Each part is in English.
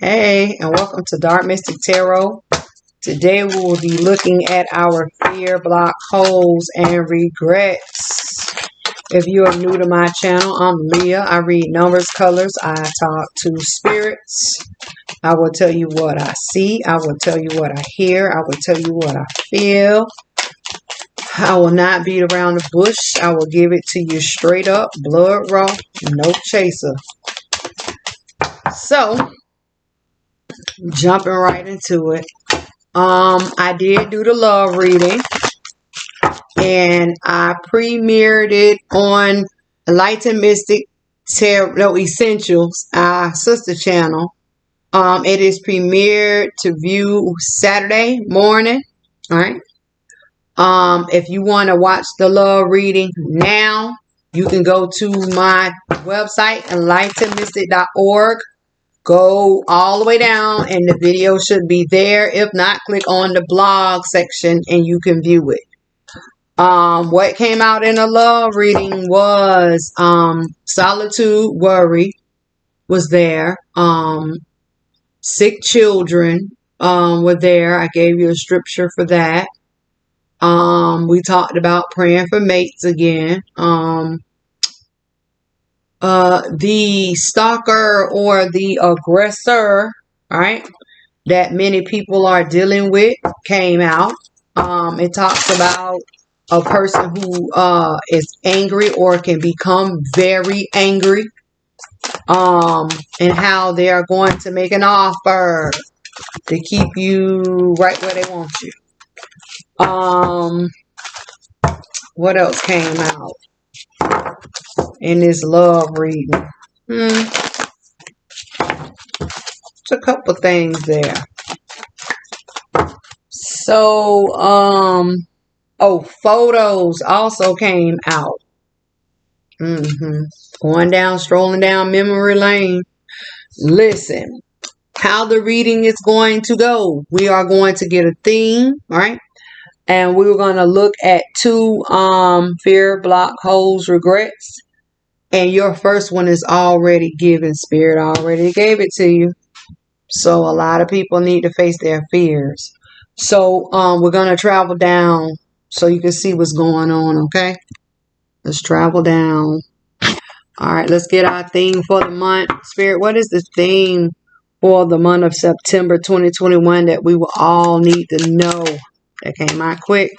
Hey, and welcome to Dark Mystic Tarot. Today we will be looking at our fear, block, holes, and regrets. If you are new to my channel, I'm Leah. I read numbers, colors. I talk to spirits. I will tell you what I see. I will tell you what I hear. I will tell you what I feel. I will not beat around the bush. I will give it to you straight up, blood raw, no chaser. So, jumping right into it. I did do the love reading, and I premiered it on Enlightened Mystic Essentials, our sister channel. It is premiered to view Saturday morning. All right. If you want to watch the love reading now, you can go to my website, enlightenedmystic.org. Go all the way down and the video should be there. If not, click on the blog section and you can view it. What came out in the love reading was solitude, worry was there. Sick children were there. I gave you a scripture for that. We talked about praying for mates again. The stalker or the aggressor, right, that many people are dealing with came out. It talks about a person who is angry or can become very angry, and how they are going to make an offer to keep you right where they want you. What else came out in this love reading? It's a couple things there. So, photos also came out. Strolling down memory lane. Listen, how the reading is going to go. We are going to get a theme, right? And we're going to look at two fear, block, holes, regrets. And your first one is already given. Spirit already gave it to you. So a lot of people need to face their fears. So we're going to travel down so you can see what's going on, okay? Let's travel down. All right, let's get our theme for the month. Spirit, what is the theme for the month of September 2021 that we will all need to know? That came out quick.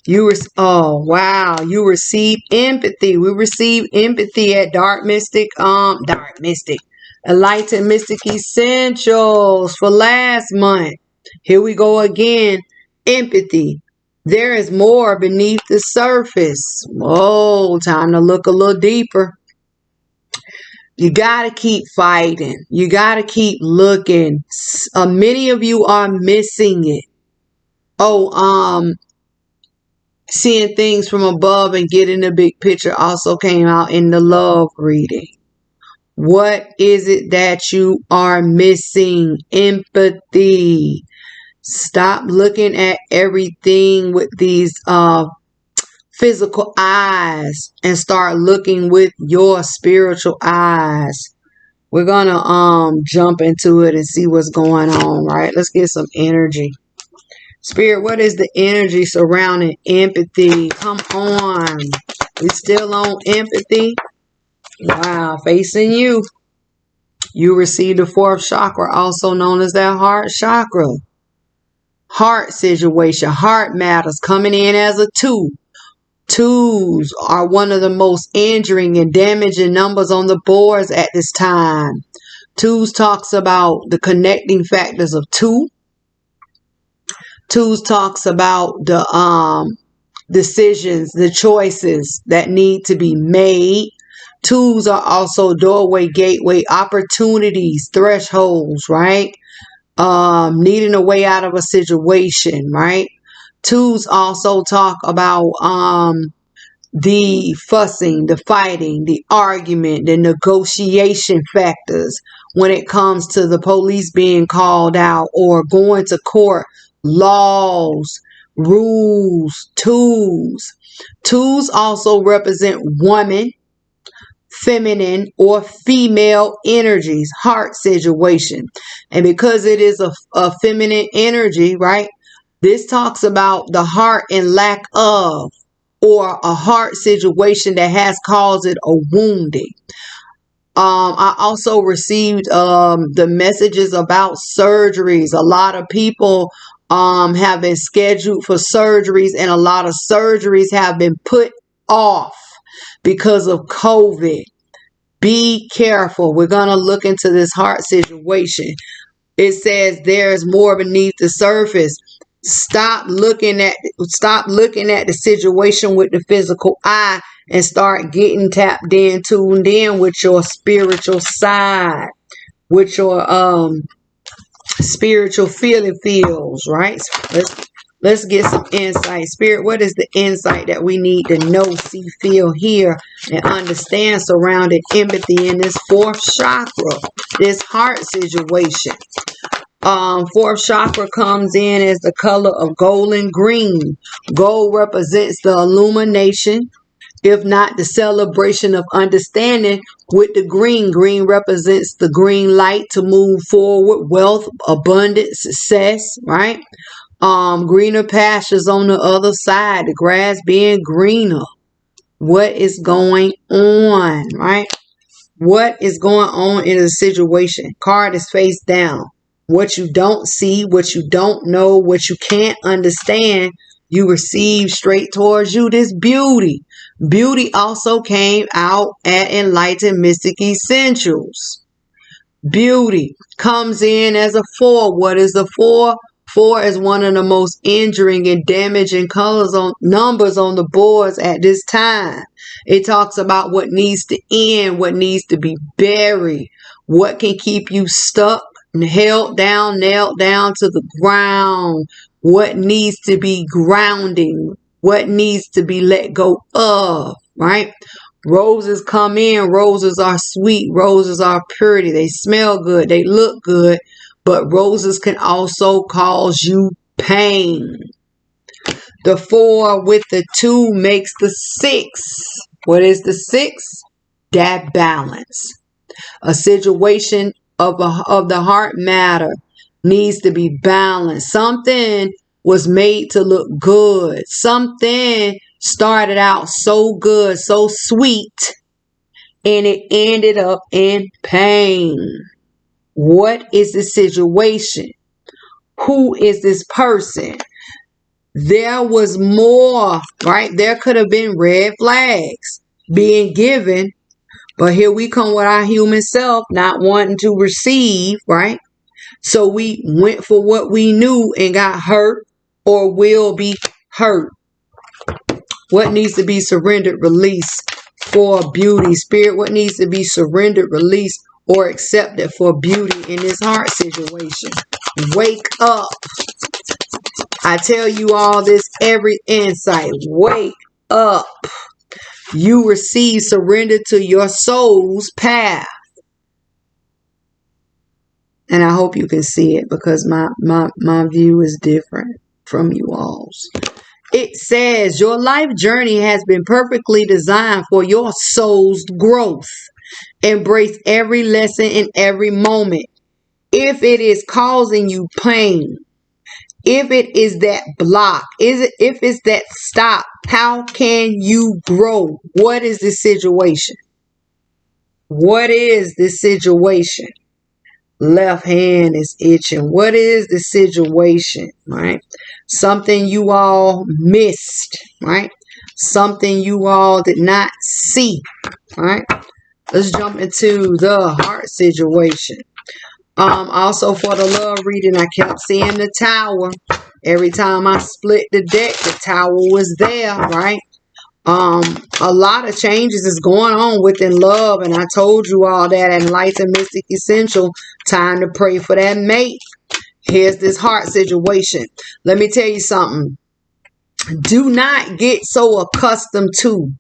You receive empathy. We receive empathy at Dark Mystic, Enlightened Mystic Essentials for last month. Here we go again. Empathy. There is more beneath the surface. Oh, time to look a little deeper. You got to keep fighting. You got to keep looking. Many of you are missing it. Seeing things from above and getting the big picture also came out in the love reading. What is it that you are missing? Empathy. Stop looking at everything with these physical eyes and start looking with your spiritual eyes. We're gonna jump into it and see what's going on, right? Let's get some energy. Spirit, what is the energy surrounding empathy? Come on. We still on empathy? Wow, facing you. You receive the fourth chakra, also known as that heart chakra. Heart situation, heart matters, coming in as a 2. 2s are one of the most injuring and damaging numbers on the boards at this time. 2s talks about the connecting factors of 2. 2s talks about the decisions, the choices that need to be made. 2s are also doorway, gateway, opportunities, thresholds, right? Needing a way out of a situation, right? 2s also talk about the fussing, the fighting, the argument, the negotiation factors when it comes to the police being called out or going to court. Laws, rules, 2s. 2s also represent woman, feminine or female energies, heart situation. And because it is a feminine energy, right? This talks about the heart and lack of, or a heart situation that has caused it a wounding. I also received the messages about surgeries. A lot of people have been scheduled for surgeries, and a lot of surgeries have been put off because of COVID. Be careful. We're going to look into this heart situation. It says there's more beneath the surface. Stop looking at the situation with the physical eye and start getting tapped in, tuned in with your spiritual side, with your spiritual feels, right? Let's get some insight. Spirit, what is the insight that we need to know, see, feel, hear, and understand surrounding empathy in this fourth chakra, this heart situation? Fourth chakra comes in as the color of gold and green. Gold represents the illumination, if not the celebration of understanding. With the green, green represents the green light to move forward, wealth, abundance, success, right? Greener pastures on the other side, the grass being greener. What is going on, right? What is going on in the situation? Card is face down. What you don't see, what you don't know, what you can't understand, you receive straight towards you. This beauty. Beauty also came out at Enlightened Mystic Essentials. Beauty comes in as a 4. What is the 4? 4 is one of the most injuring and damaging numbers on the boards at this time. It talks about what needs to end, what needs to be buried, what can keep you stuck and held down, nailed down to the ground, what needs to be grounding, what needs to be let go of, right? Roses come in. Roses are sweet. Roses are pretty. They smell good. They look good. But roses can also cause you pain. The 4 with the 2 makes the 6. What is the 6? That balance. A situation of the heart matter needs to be balanced. Something was made to look good. Something started out so good, so sweet, and it ended up in pain. What is the situation? Who is this person? There was more, right? There could have been red flags being given, but here we come with our human self not wanting to receive, right? So we went for what we knew and got hurt or will be hurt. What needs to be surrendered, released for beauty? Spirit, what needs to be surrendered, released, or accepted for beauty in this heart situation? Wake up. I tell you all this every insight. Wake up. You receive surrender to your soul's path. And I hope you can see it because my view is different from you all's. It says your life journey has been perfectly designed for your soul's growth. Embrace every lesson in every moment. If it is causing you pain, if it is that block, if it's that stop, how can you grow? What is the situation? What is the situation? Left hand is itching. What is the situation, right? Something you all missed, right? Something you all did not see, right? Let's jump into the heart situation. Also for the love reading, I kept seeing the tower. Every time I split the deck, the tower was there, right? A lot of changes is going on within love, and I told you all that Enlightened Mystic Essential, time to pray for that mate. Here's this heart situation. Let me tell you something. Do not get so accustomed to,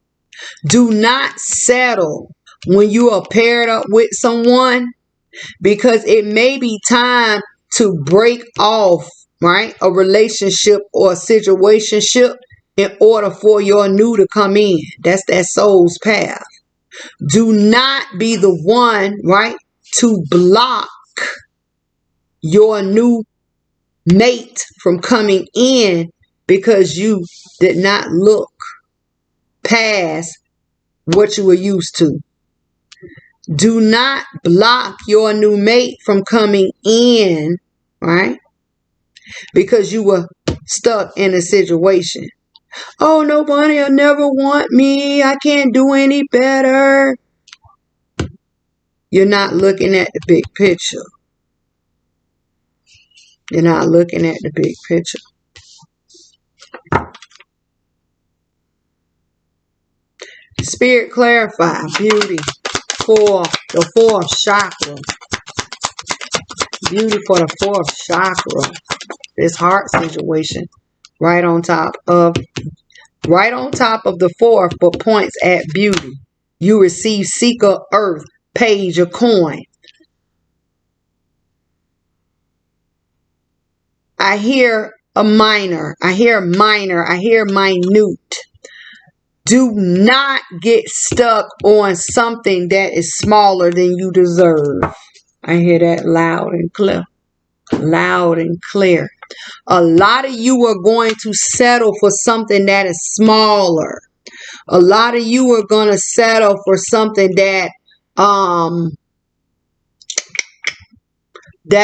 do not settle when you are paired up with someone, because it may be time to break off, right, a relationship or a situationship in order for your new to come in. That's that soul's path. Do not be the one, right, to block your new mate from coming in because you did not look past what you were used to. Do not block your new mate from coming in, right, because you were stuck in a situation. Oh, nobody will never want me. I can't do any better. You're not looking at the big picture. You're not looking at the big picture. Spirit clarify beauty for the fourth chakra. Beauty for the fourth chakra. This heart situation right on top of the fourth, but points at beauty. You receive seeker earth, page of coin. I hear a minor. I hear minor. I hear minute. Do not get stuck on something that is smaller than you deserve. I hear that loud and clear. Loud and clear. A lot of you are going to settle for something that is smaller. A lot of you are going to settle for something that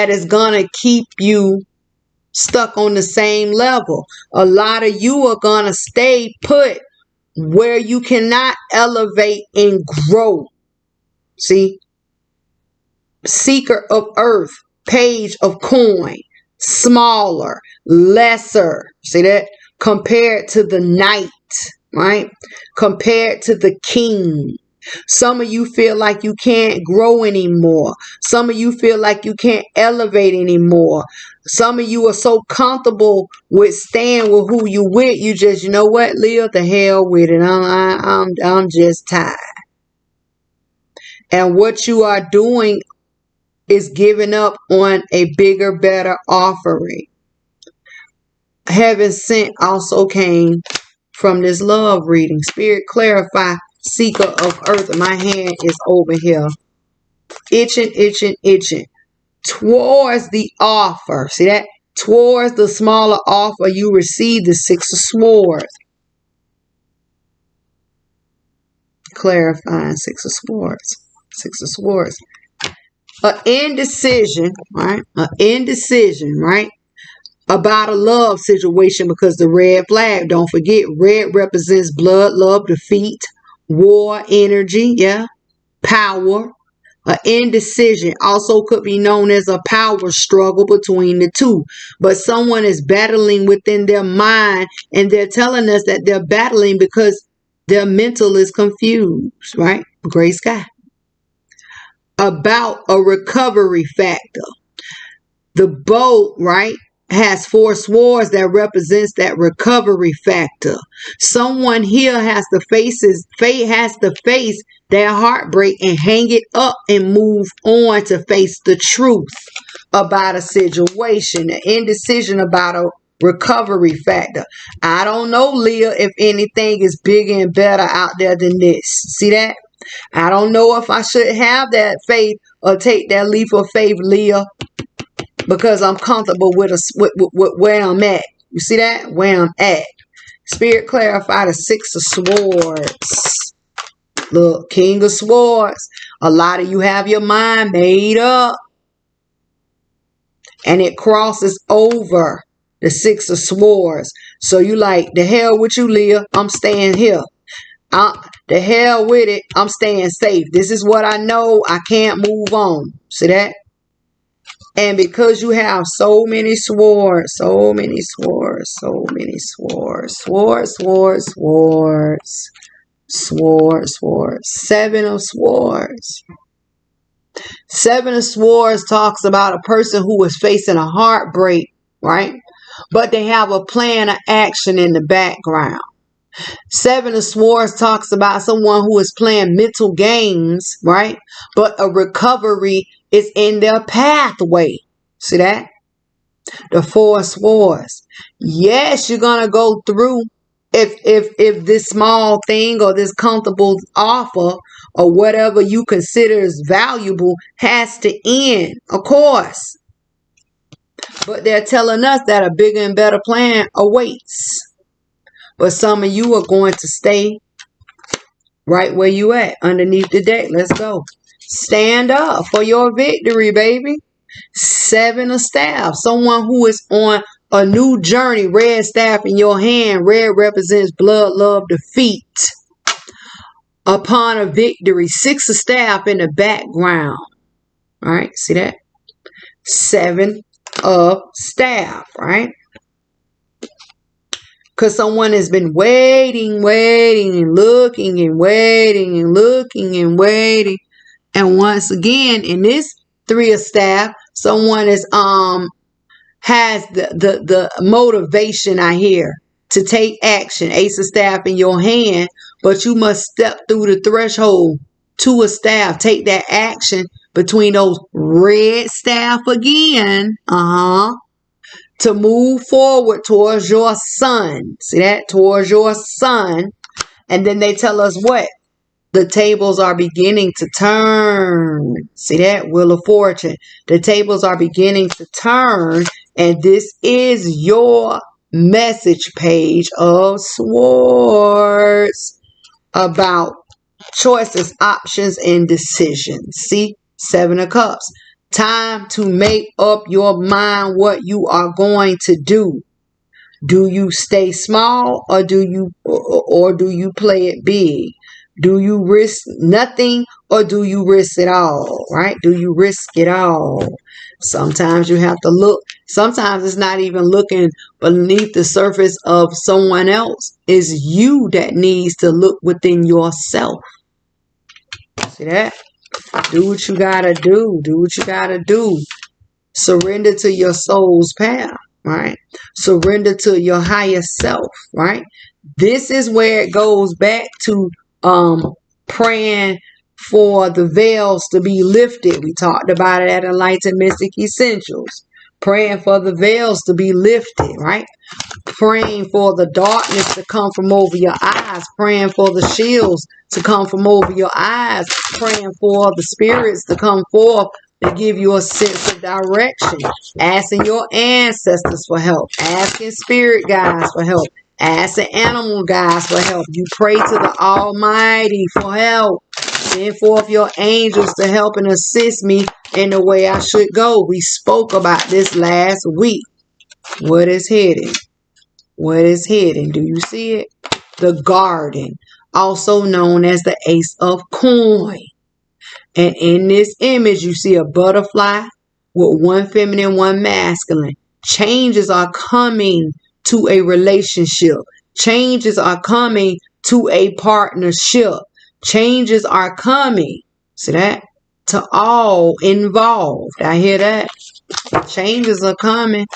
is going to keep you stuck on the same level. A lot of you are going to stay put where you cannot elevate and grow. See? Seeker of earth, page of coin, smaller, lesser. See that? Compared to the knight, right? Compared to the king. Some of you feel like you can't grow anymore. Some of you feel like you can't elevate anymore. Some of you are so comfortable with staying with who you with. You just, you know what, Leah, the hell with it. I'm just tired. And what you are doing is giving up on a bigger, better offering. Heaven sent also came from this love reading. Spirit clarify, seeker of earth. My hand is over here. Itching. Towards the offer. See that? Towards the smaller offer, you receive the Six of Swords. Clarifying Six of Swords. Six of Swords. An indecision, right? An indecision, right? About a love situation, because the red flag, don't forget, red represents blood, love, defeat, war, energy, yeah, power. An indecision also could be known as a power struggle between the two. But someone is battling within their mind, and they're telling us that they're battling because their mental is confused, right? Gray sky. About a recovery factor. The boat, right, has four swords that represents that recovery factor. Someone here has to face their heartbreak and hang it up and move on to face the truth about a situation. An indecision about a recovery factor. I don't know, Leah, if anything is bigger and better out there than this. See that? I don't know if I should have that faith or take that leap of faith, Leah, because I'm comfortable with where I'm at. You see that? Where I'm at. Spirit clarify the Six of Swords. Look, King of Swords. A lot of you have your mind made up. And it crosses over the Six of Swords. So you like, the hell with you, Leah. I'm staying here. The hell with it. I'm staying safe. This is what I know. I can't move on. See that? And because you have so many swords, so many swords, so many swords, swords. Seven of Swords. Seven of Swords talks about a person who is facing a heartbreak, right? But they have a plan of action in the background. Seven of Swords talks about someone who is playing mental games, right? But a recovery is in their pathway. See that? The Four of Swords. Yes, you're going to go through if this small thing or this comfortable offer or whatever you consider is valuable has to end, of course. But they're telling us that a bigger and better plan awaits. But some of you are going to stay right where you at, underneath the deck. Let's go. Stand up for your victory, baby. 7 of staff. Someone who is on a new journey. Red staff in your hand. Red represents blood, love, defeat. Upon a victory. 6 of staff in the background. All right, see that? 7 of staff, right? Because someone has been waiting and looking and waiting and looking and waiting. And once again, in this 3 of staff, someone is has the motivation, I hear, to take action. Ace of staff in your hand, but you must step through the threshold. 2 of staff, take that action between those red staff again. To move forward towards your son. See that? Towards your son. And then they tell us what? The tables are beginning to turn. See that? Wheel of Fortune. The tables are beginning to turn. And this is your message, Page of Swords, about choices, options, and decisions. See? 7 of Cups. Time to make up your mind what you are going to do. Do you stay small or do you play it big? Do you risk nothing or do you risk it all? Right? Do you risk it all? Sometimes you have to look. Sometimes it's not even looking beneath the surface of someone else. It's you that needs to look within yourself. See that? Do what you gotta do. Do what you gotta do. Surrender to your soul's path, right? Surrender to your higher self, right? This is where it goes back to praying for the veils to be lifted. We talked about it at Enlightened Mystic Essentials. Praying for the veils to be lifted, right? Praying for the darkness to come from over your eyes. Praying for the shields to come from over your eyes. Praying for the spirits to come forth and give you a sense of direction. Asking your ancestors for help. Asking spirit guides for help. Asking animal guides for help. You pray to the Almighty for help. Send forth your angels to help and assist me in the way I should go. We spoke about this last week. What is hidden? What is hidden? Do you see it? The garden, also known as the Ace of Coin. And in this image, you see a butterfly with one feminine, one masculine. Changes are coming to a relationship. Changes are coming to a partnership. Changes are coming. See that? To all involved. I hear that. Changes are coming.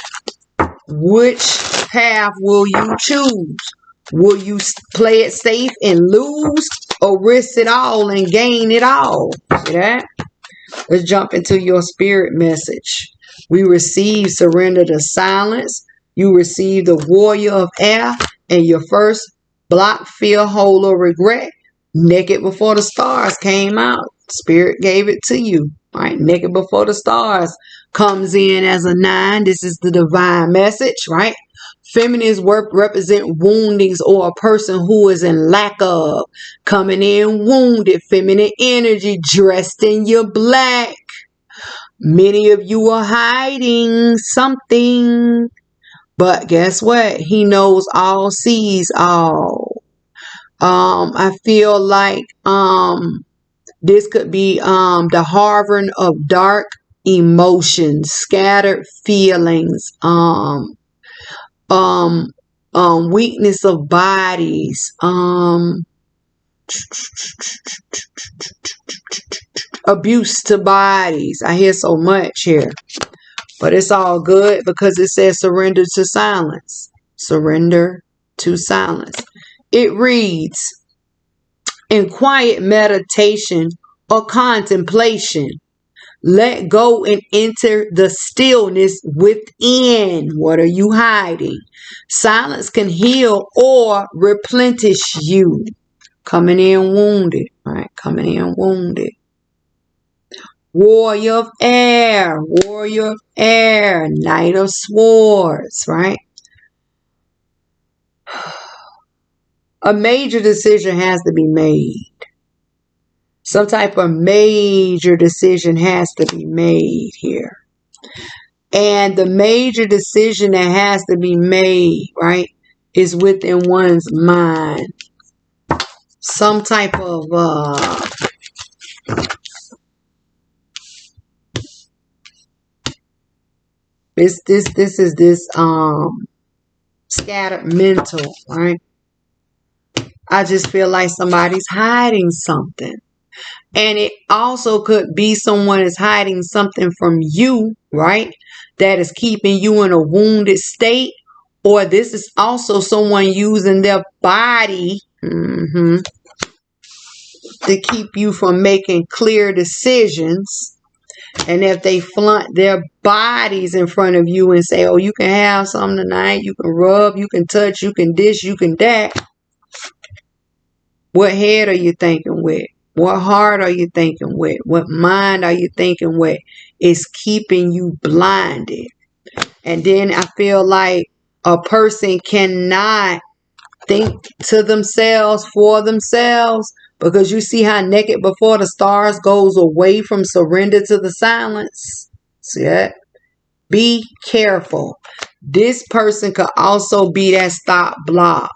Which path will you choose? Will you play it safe and lose or risk it all and gain it all? See that? Let's jump into your spirit message. We receive surrender to silence. You receive the warrior of air and your first block, fear, hole, or regret. Naked before the stars came out. Spirit gave it to you. All right, naked before the stars comes in as a 9. This is the divine message, right? Feminines represent woundings or a person who is in lack of. Coming in wounded, feminine energy, dressed in your black. Many of you are hiding something. But guess what? He knows all, sees all. I feel like this could be the harboring of dark emotions, scattered feelings, weakness of bodies, abuse to bodies. I hear so much here, but it's all good because it says surrender to silence. Surrender to silence. It reads, in quiet meditation or contemplation, Let go and enter the stillness within. What are you hiding? Silence can heal or replenish you. Coming in wounded, right? Coming in wounded. Warrior of air, warrior of air, knight of swords, right? A major decision has to be made. Some type of major decision has to be made here. And the major decision that has to be made, right, is within one's mind. Some type of this is this scattered mental, right? I just feel like somebody's hiding something. And it also could be someone is hiding something from you, right? That is keeping you in a wounded state. Or this is also someone using their body to keep you from making clear decisions. And if they flaunt their bodies in front of you and say, oh, you can have something tonight, you can rub, you can touch, you can dish, you can that. What head are you thinking with? What heart are you thinking with? What mind are you thinking with? It's keeping you blinded. And then I feel like a person cannot think to themselves for themselves, because you see how naked before the stars goes away from surrender to the silence. See that? Be careful. This person could also be that stop block.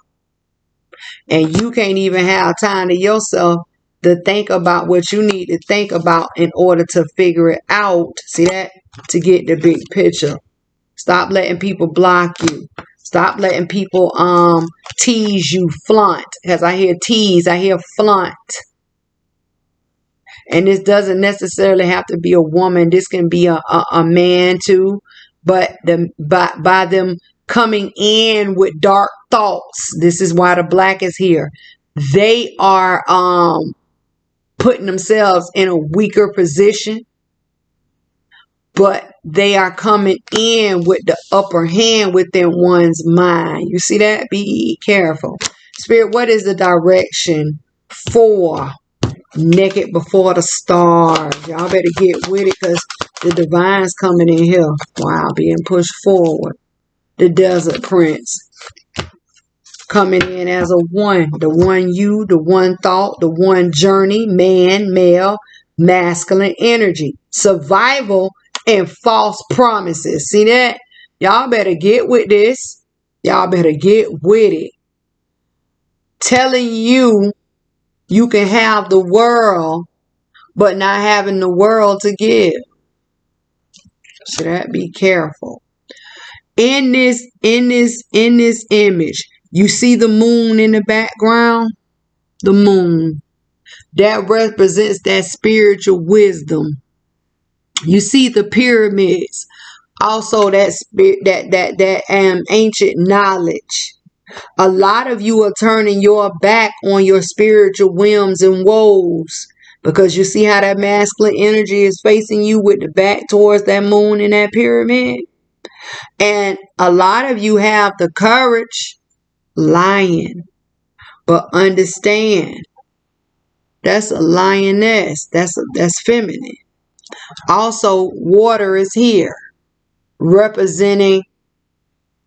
And you can't even have time to yourself to think about what you need to think about in order to figure it out. See that? To get the big picture. Stop letting people block you. Stop letting people tease you, flaunt. Because I hear tease, I hear flaunt. And this doesn't necessarily have to be a woman. This can be a man too. But by them coming in with dark thoughts, this is why the black is here. They are putting themselves in a weaker position, but they are coming in with the upper hand within one's mind. You see that? Be careful. Spirit, what is the direction for naked before the stars? Y'all better get with it, because the divine's coming in here. Wow, being pushed forward. The desert prince coming in as a one. The one you, the one thought, the one journey, man, male, masculine energy. Survival and false promises. See that? Y'all better get with this. Y'all better get with it. Telling you you can have the world, but not having the world to give. So that, be careful. In this image, you see the moon in the background? The moon. That represents that spiritual wisdom. You see the pyramids. Also that ancient knowledge. A lot of you are turning your back on your spiritual whims and woes, because you see how that masculine energy is facing you with the back towards that moon and that pyramid. And a lot of you have the courage, lion, but understand that's a lioness. That's feminine. Also, water is here, representing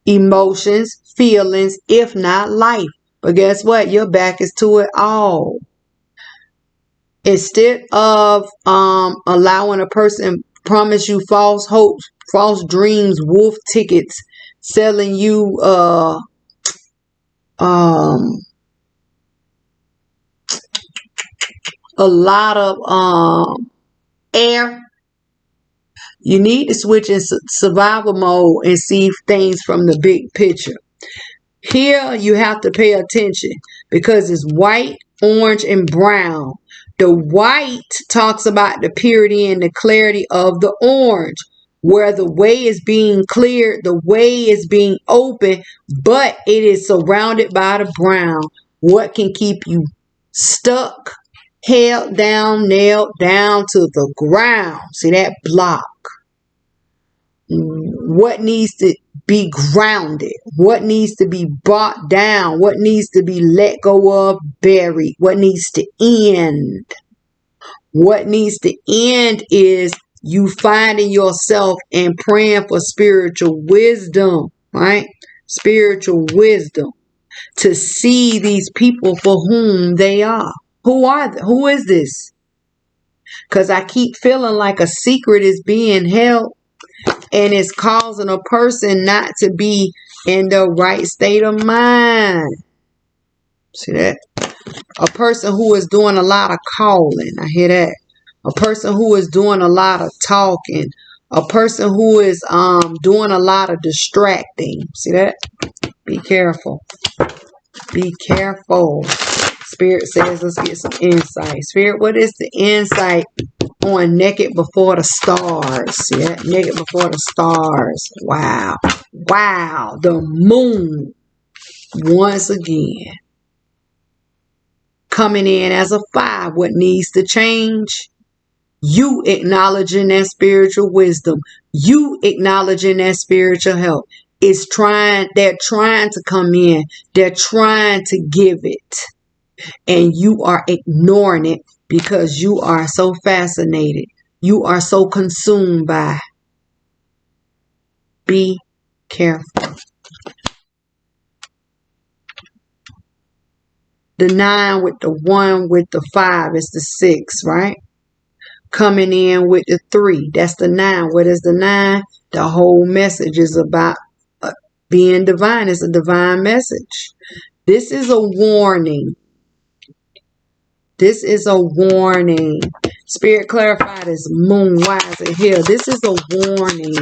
emotions, feelings, if not life. But guess what? Your back is to it all. Instead of allowing a person promise you false hopes, false dreams, wolf tickets, selling you a lot of air, you need to switch in survival mode and see things from the big picture. Here you have to pay attention, because it's white, orange, and brown. The white talks about the purity and the clarity of the orange, where the way is being cleared, the way is being open, but it is surrounded by the brown. What can keep you stuck held down, nailed down to the ground. See that block? What needs to be grounded? What needs to be brought down? What needs to be let go of, buried? What needs to end? What needs to end is you finding yourself and praying for spiritual wisdom, right? Spiritual wisdom to see these people for whom they are. Who is this? Because I keep feeling like a secret is being held and it's causing a person not to be in the right state of mind. See that? A person who is doing a lot of calling. I hear that. A person who is doing a lot of talking. A person who is doing a lot of distracting. See that? Be careful. Be careful. Spirit says, let's get some insight. Spirit, what is the insight on naked before the stars? See that? Naked before the stars. Wow. Wow. The moon. Once again. Coming in as a 5. What needs to change? You acknowledging that spiritual wisdom. You acknowledging that spiritual help. They're trying to come in. They're trying to give it. And you are ignoring it because you are so fascinated. You are so consumed by. Be careful. The 9 with the 1 with the 5 is the 6, right? Coming in with the 3. That's the 9. What is the 9? The whole message is about being divine. It's a divine message. This is a warning. This is a warning. Spirit clarify this moon. Why is it here? This is a warning.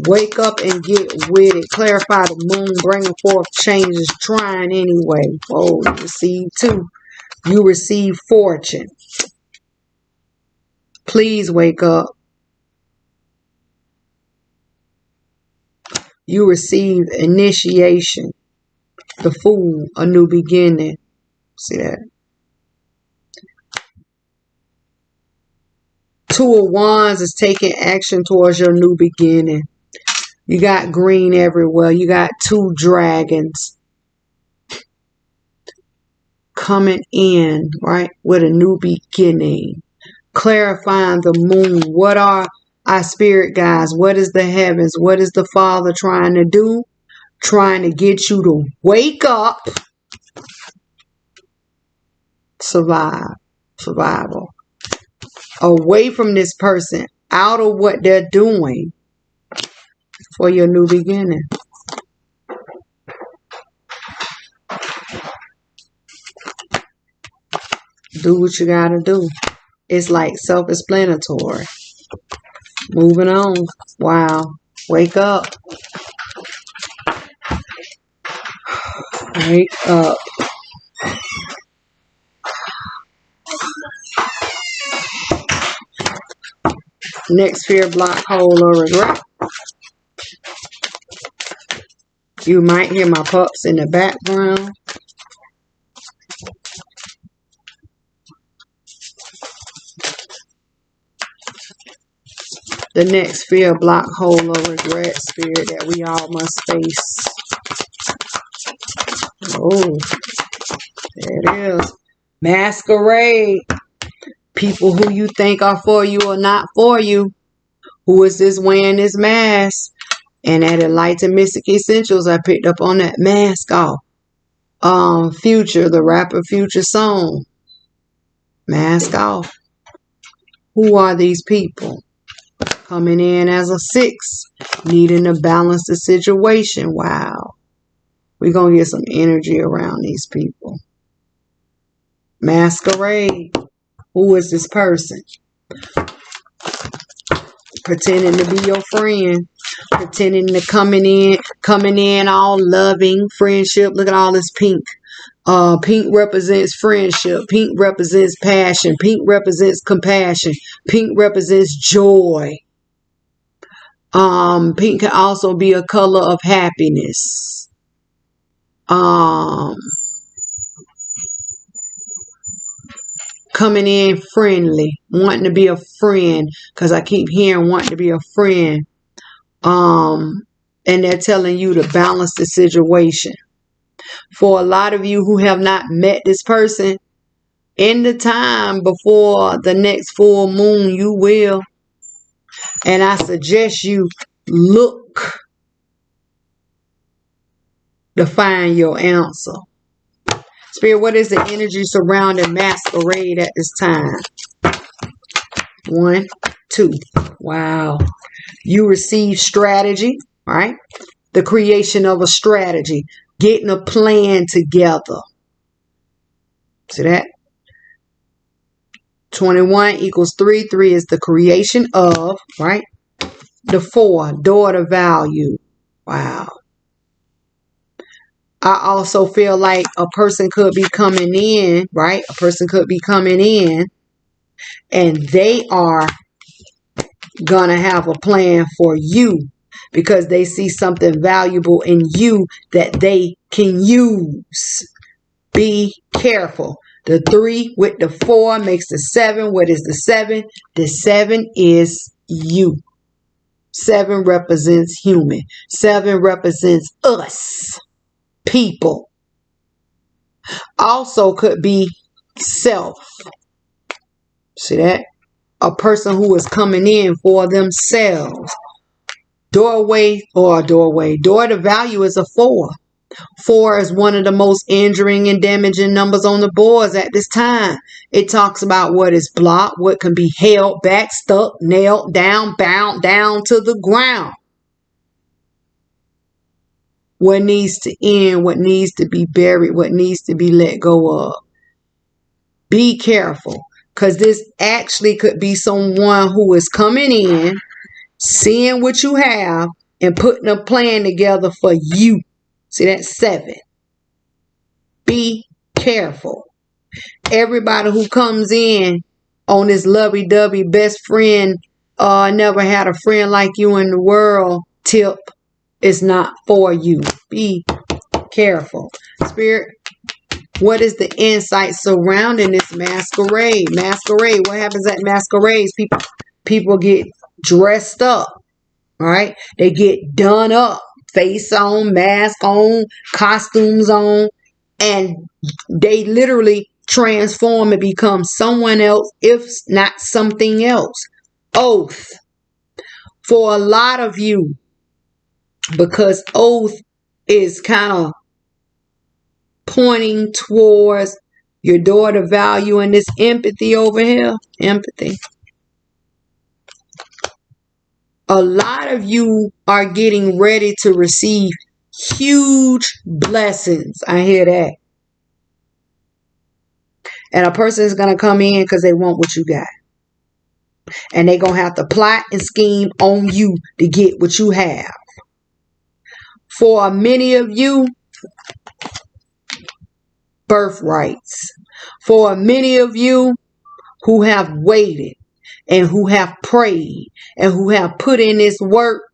Wake up and get with it. Clarify the moon, bringing forth changes, trying anyway. Oh, you receive 2. You receive fortune. Please wake up. You receive initiation. The Fool, a new beginning. See that? 2 of Wands is taking action towards your new beginning. You got green everywhere. You got 2 dragons coming in, right, with a new beginning. Clarifying the moon. What are our spirit guides? What is the heavens? What is the Father trying to do? Trying to get you to wake up. Survival. Away from this person. Out of what they're doing. For your new beginning. Do what you gotta do. It's like self-explanatory. Moving on. Wow. Wake up. Wake up. Next fear, block, hold, or regret. You might hear my pups in the background. The next fear, block, hold, or regret spirit that we all must face. Oh, there it is. Masquerade. People who you think are for you are not for you. Who is this wearing this mask? And at Enlightened Mystic Essentials, I picked up on that mask off. Future, the rapper Future song. Mask off. Who are these people? Coming in as a 6. Needing to balance the situation. Wow. We're going to get some energy around these people. Masquerade. Who is this person? Pretending to be your friend. Pretending to coming in all loving. Friendship. Look at all this pink. Pink represents friendship. Pink represents passion. Pink represents compassion. Pink represents joy. Pink can also be a color of happiness. coming in friendly, wanting to be a friend, because I keep hearing wanting to be a friend. And they're telling you to balance the situation. For a lot of you who have not met this person, in the time before the next full moon, you will. And I suggest you look to find your answer. Spirit, what is the energy surrounding masquerade at this time? 1, 2. Wow. You receive strategy, right? The creation of a strategy. Getting a plan together. See that? 21 equals 3. 3 is the creation of, right? The 4, daughter value. Wow. I also feel like a person could be coming in, right? A person could be coming in and they are gonna have a plan for you because they see something valuable in you that they can use. Be careful. The 3 with the 4 makes the 7. What is the 7? The 7 is you. 7 represents human. 7 represents us, people. Also could be self. See that? A person who is coming in for themselves. Door to value is a 4. 4 is one of the most injuring and damaging numbers on the boards at this time. It talks about what is blocked, what can be held back, stuck, nailed down, bound down to the ground. What needs to end, what needs to be buried, what needs to be let go of. Be careful, because this actually could be someone who is coming in, seeing what you have, and putting a plan together for you. See, that's 7. Be careful. Everybody who comes in on this lovey-dovey best friend, never had a friend like you in the world tip is not for you. Be careful. Spirit, what is the insight surrounding this masquerade? Masquerade. What happens at masquerades? People get dressed up, right? They get done up. Face on, mask on, costumes on, and they literally transform and become someone else, if not something else. Oath. For a lot of you, because oath is kind of pointing towards your daughter value and this empathy over here. Empathy. A lot of you are getting ready to receive huge blessings. I hear that. And a person is going to come in because they want what you got. And they're going to have to plot and scheme on you to get what you have. For many of you, birthrights. For many of you who have waited and who have prayed and who have put in this work.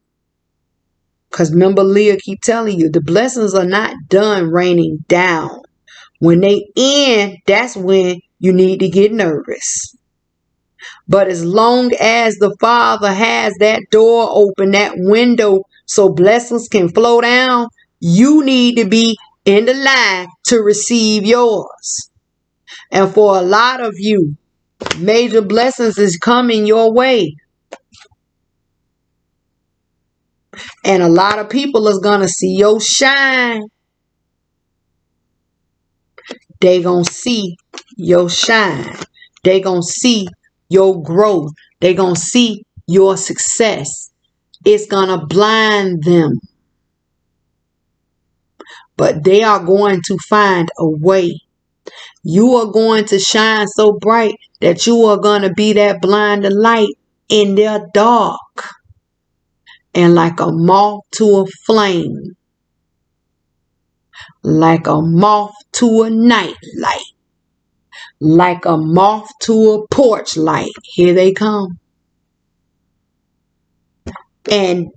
Because remember, Leah keep telling you, the blessings are not done raining down. When they end, that's when you need to get nervous. But as long as the Father has that door open, that window, so blessings can flow down, you need to be in the line to receive yours. And for a lot of you, major blessings is coming your way. And a lot of people is going to see your shine. They going to see your shine. They going to see your growth. They going to see your success. It's going to blind them. But they are going to find a way. You are going to shine so bright that you are going to be that blinding light in their dark. And like a moth to a flame. Like a moth to a night light. Like a moth to a porch light. Here they come. And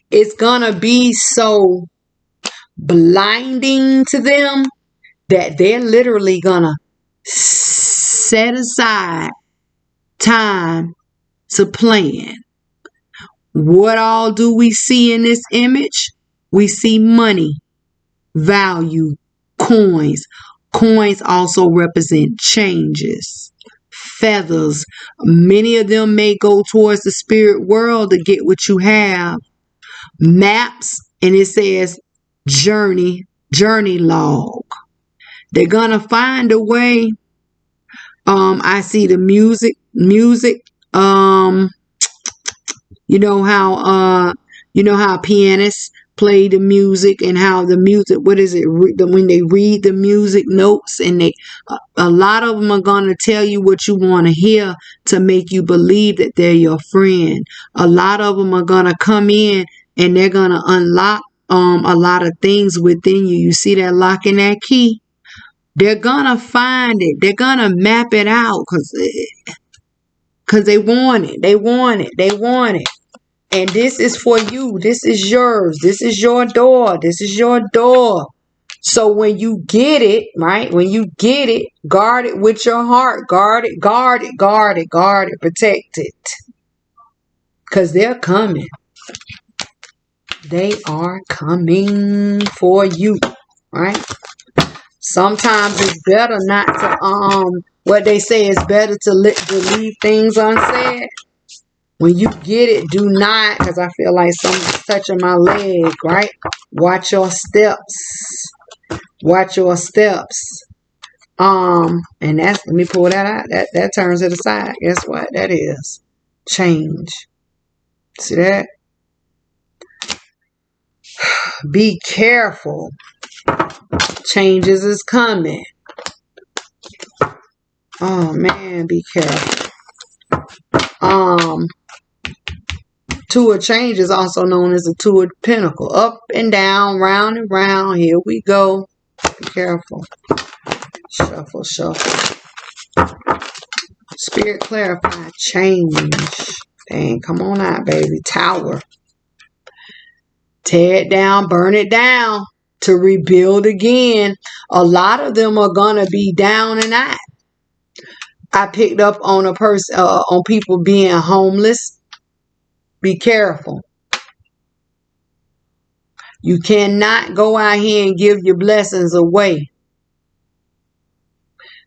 it's going to be so blinding to them that they're literally going to set aside time to plan. What all do we see in this image? We see money, value, coins. Coins also represent changes, feathers. Many of them may go towards the spirit world to get what you have. Maps, and it says journey log. They're gonna find a way. I see the music. You know how pianists play the music, and how the music, what is it, when they read the music notes, and a lot of them are going to tell you what you want to hear to make you believe that they're your friend. A lot of them are going to come in and they're going to unlock a lot of things within you. You see that lock and that key? They're going to find it. They're going to map it out because they want it. They want it. They want it. And this is for you. This is yours. This is your door. This is your door. So when you get it, right? When you get it, guard it with your heart. Guard it, guard it, guard it, guard it. Protect it. Because they're coming. They are coming for you, right? Sometimes it's better not to, what they say is better to leave things unsaid. When you get it, do not, because I feel like something's touching my leg, right? Watch your steps. Watch your steps. And let me pull that out. That turns to the side. Guess what? That is change. See that? Be careful. Changes is coming. Oh man, be careful. Two of Change is also known as the Two of Pentacles. Up and down, round and round. Here we go. Be careful. Shuffle, shuffle. Spirit clarify. Change. Dang, come on out, baby. Tower. Tear it down, burn it down to rebuild again. A lot of them are going to be down and out. I picked up on a person, on people being homeless. Be careful. You cannot go out here and give your blessings away.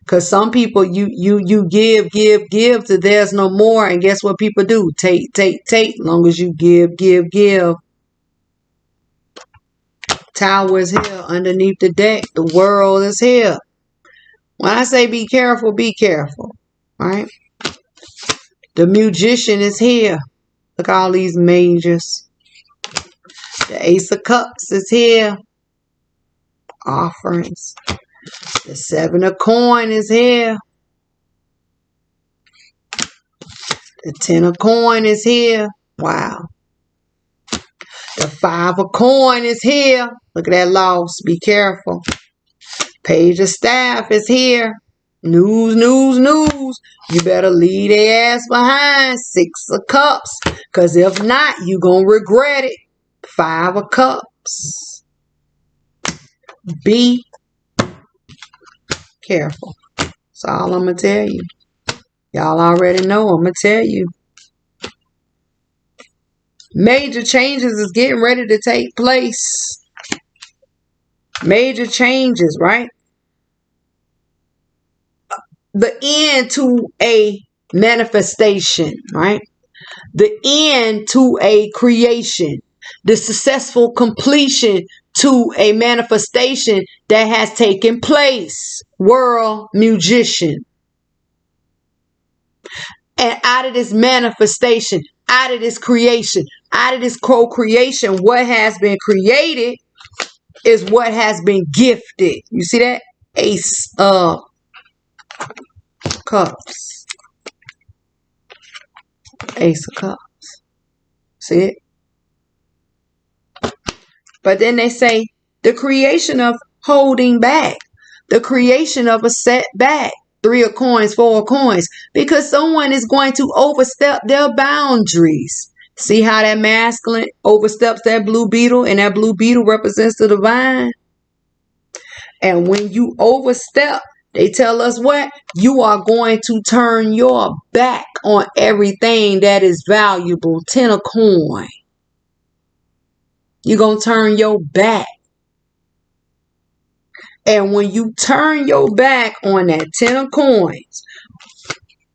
Because some people, you give till there's no more. And guess what people do? Take. Long as you give. Tower is here underneath the deck. The world is here. When I say be careful, right? The Magician is here. Look at all these majors. The Ace of Cups is here. Offerings. The Seven of Coin is here. The Ten of Coin is here. Wow. The Five of Coin is here. Look at that loss. Be careful. Page of Staff is here. News. You better leave their ass behind. Six of Cups. Because if not, you're going to regret it. Five of Cups. Be careful. That's all I'm going to tell you. Y'all already know. I'm going to tell you. Major changes is getting ready to take place. Major changes, right? The end to a manifestation, right? The end to a creation. The successful completion to a manifestation that has taken place. World Magician. And out of this manifestation, out of this creation, out of this co-creation, what has been created is what has been gifted. You see that? Ace of Cups. Ace of Cups. See it? But then they say the creation of holding back. The creation of a setback. 3 of Coins, 4 of Coins. Because someone is going to overstep their boundaries. See how that masculine oversteps that blue beetle, and that blue beetle represents the divine? And when you overstep, They tell us what? You are going to turn your back on everything that is valuable. 10 a coin. You're going to turn your back. And when you turn your back on that 10 of coins,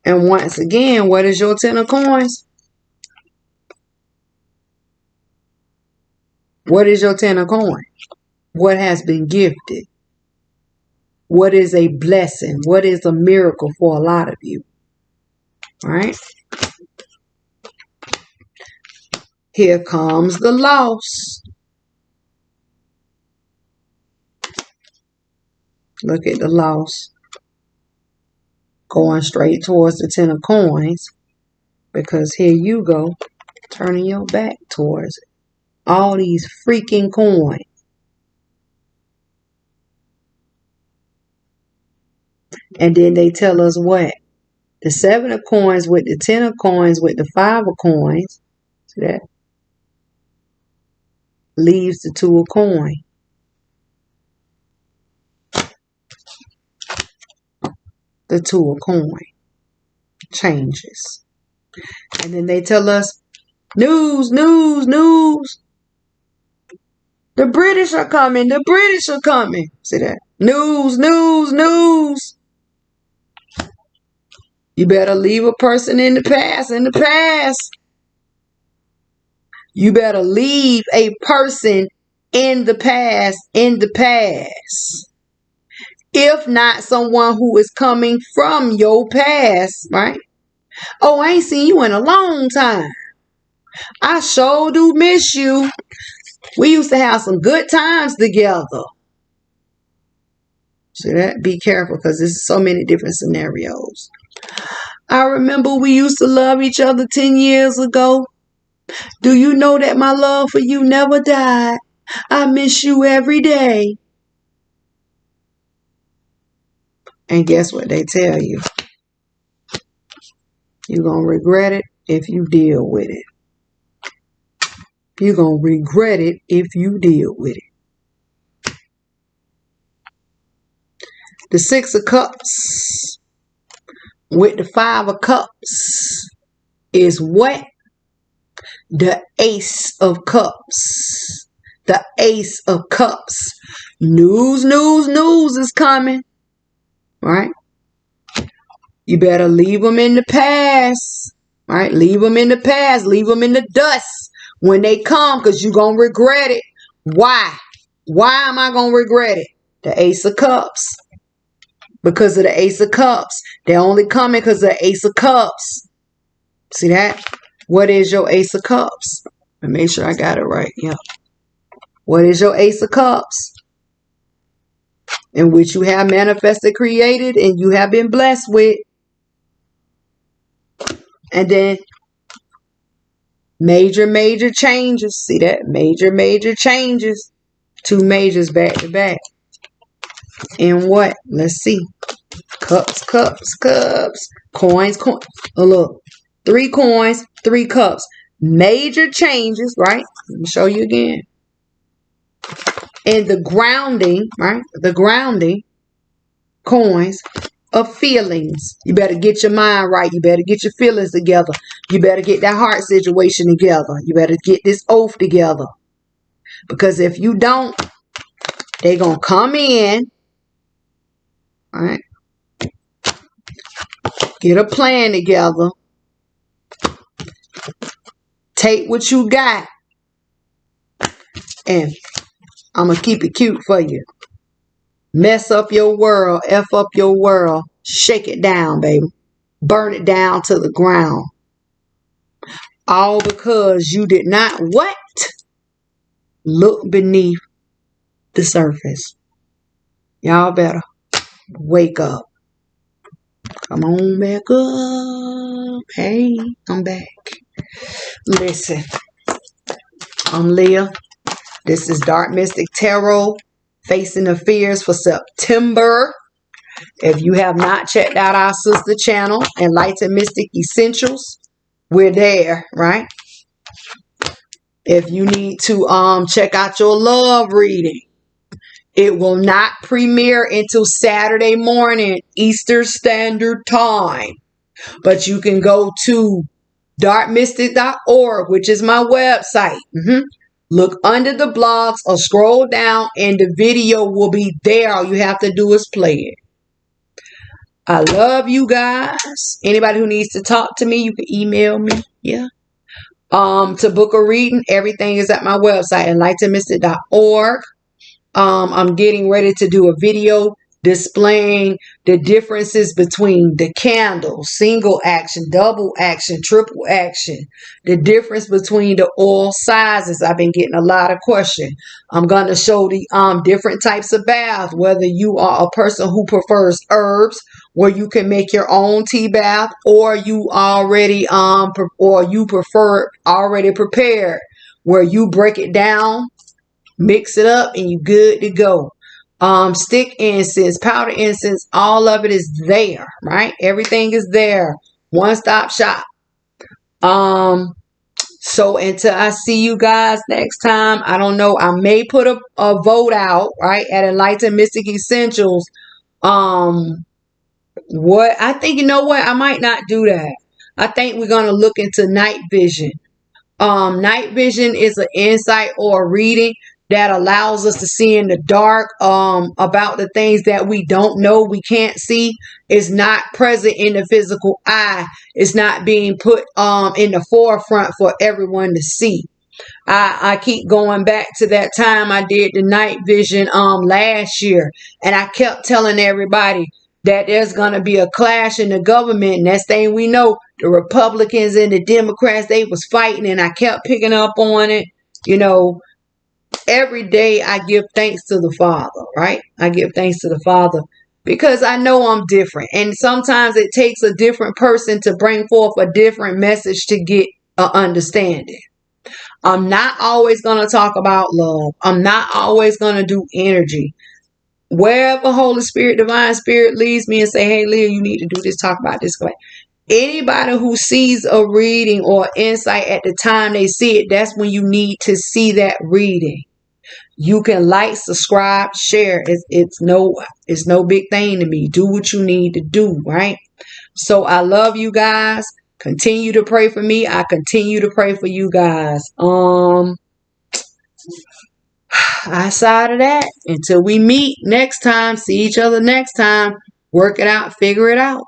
and once again, what is your 10 of coins? What is your 10 of coins? What has been gifted? What is a blessing? What is a miracle for a lot of you? Right? Here comes the loss. Look at the loss. Going straight towards the 10 of coins. Because here you go. Turning your back towards it. All these freaking coins. And then they tell us what? The 7 of coins with the 10 of coins with the 5 of coins. See that? Leaves the 2 of coin. The 2 of coin changes. And then they tell us, news, news, news. The British are coming. The British are coming. See that? News, news, news. You better leave a person in the past, in the past. You better leave a person in the past, in the past. If not someone who is coming from your past, right? Oh, I ain't seen you in a long time. I sure do miss you. We used to have some good times together. So that, be careful because there's so many different scenarios. I remember we used to love each other 10 years ago. Do you know that my love for you never died? I miss you every day. And guess what they tell you? You're going to regret it if you deal with it. You're going to regret it if you deal with it. The 6 of Cups with the 5 of Cups is what? The Ace of Cups. The Ace of Cups. News, news, news is coming. Right? You better leave them in the past. Right? Leave them in the past. Leave them in the dust when they come, because you're going to regret it. Why? Why am I going to regret it? The Ace of Cups. Because of the Ace of Cups. They're only coming because of the Ace of Cups. See that? What is your Ace of Cups? Let me make sure I got it right. Yeah. What is your Ace of Cups? In which you have manifested, created, and you have been blessed with. And then major, major changes. See that? Major, major changes. 2 majors back to back. And what? Let's see. Cups, cups, cups. Coins, coins. Oh, look. 3 coins, 3 cups. Major changes, right? Let me show you again. And the grounding, right? The grounding coins of feelings. You better get your mind right. You better get your feelings together. You better get that heart situation together. You better get this oath together. Because if you don't, they're going to come in. All right. Get a plan together. Take what you got. And I'm going to keep it cute for you. Mess up your world. F up your world. Shake it down, baby. Burn it down to the ground. All because you did not what? Look beneath the surface. Y'all better wake up. Come on back up. Hey, I'm back. Listen. I'm Leah. This is Dark Mystic Tarot, Facing the Fears for September. If you have not checked out our sister channel, Enlightened Mystic Essentials, we're there, right? If you need to check out your love reading, It will not premiere until Saturday morning, Eastern Standard Time. But you can go to darkmystic.org, which is my website. Look under the blogs or scroll down and the video will be there. All you have to do is play it. I love you guys. Anybody who needs to talk to me, you can email me. Yeah. To book a reading, everything is at my website, enlightenedmystic.org. I'm getting ready to do a video displaying the differences between the candles, single action, double action, triple action, the difference between the oil sizes. I've been getting a lot of questions. I'm going to show the different types of baths, whether you are a person who prefers herbs, where you can make your own tea bath, or you already or you prefer already prepared, where you break it down, mix it up, and you good to go. Stick incense, powder incense, all of it is there, right? Everything is there. One-stop shop. So until I see you guys next time, I don't know. I may put a vote out, right, at Enlightened Mystic Essentials. What I think, you know what? I might not do that. I think we're gonna look into night vision. Night vision is an insight or a reading that allows us to see in the dark about the things that we don't know, we can't see. It's not present in the physical eye. It's not being put in the forefront for everyone to see. I keep going back to that time I did the night vision last year, and I kept telling everybody that there's going to be a clash in the government. Next thing we know, the Republicans and the Democrats, they was fighting, and I kept picking up on it. You know, every day I give thanks to the Father, right? I give thanks to the Father because I know I'm different. And sometimes it takes a different person to bring forth a different message to get an understanding. I'm not always going to talk about love. I'm not always going to do energy. Wherever Holy Spirit, Divine Spirit leads me and say, hey, Leah, you need to do this, talk about this. Anybody who sees a reading or insight at the time they see it, that's when you need to see that reading. You can like, subscribe, share. It's no big thing to me. Do what you need to do, right? So I love you guys. Continue to pray for me. I continue to pray for you guys. Outside of that, until we meet next time, see each other next time, work it out, figure it out.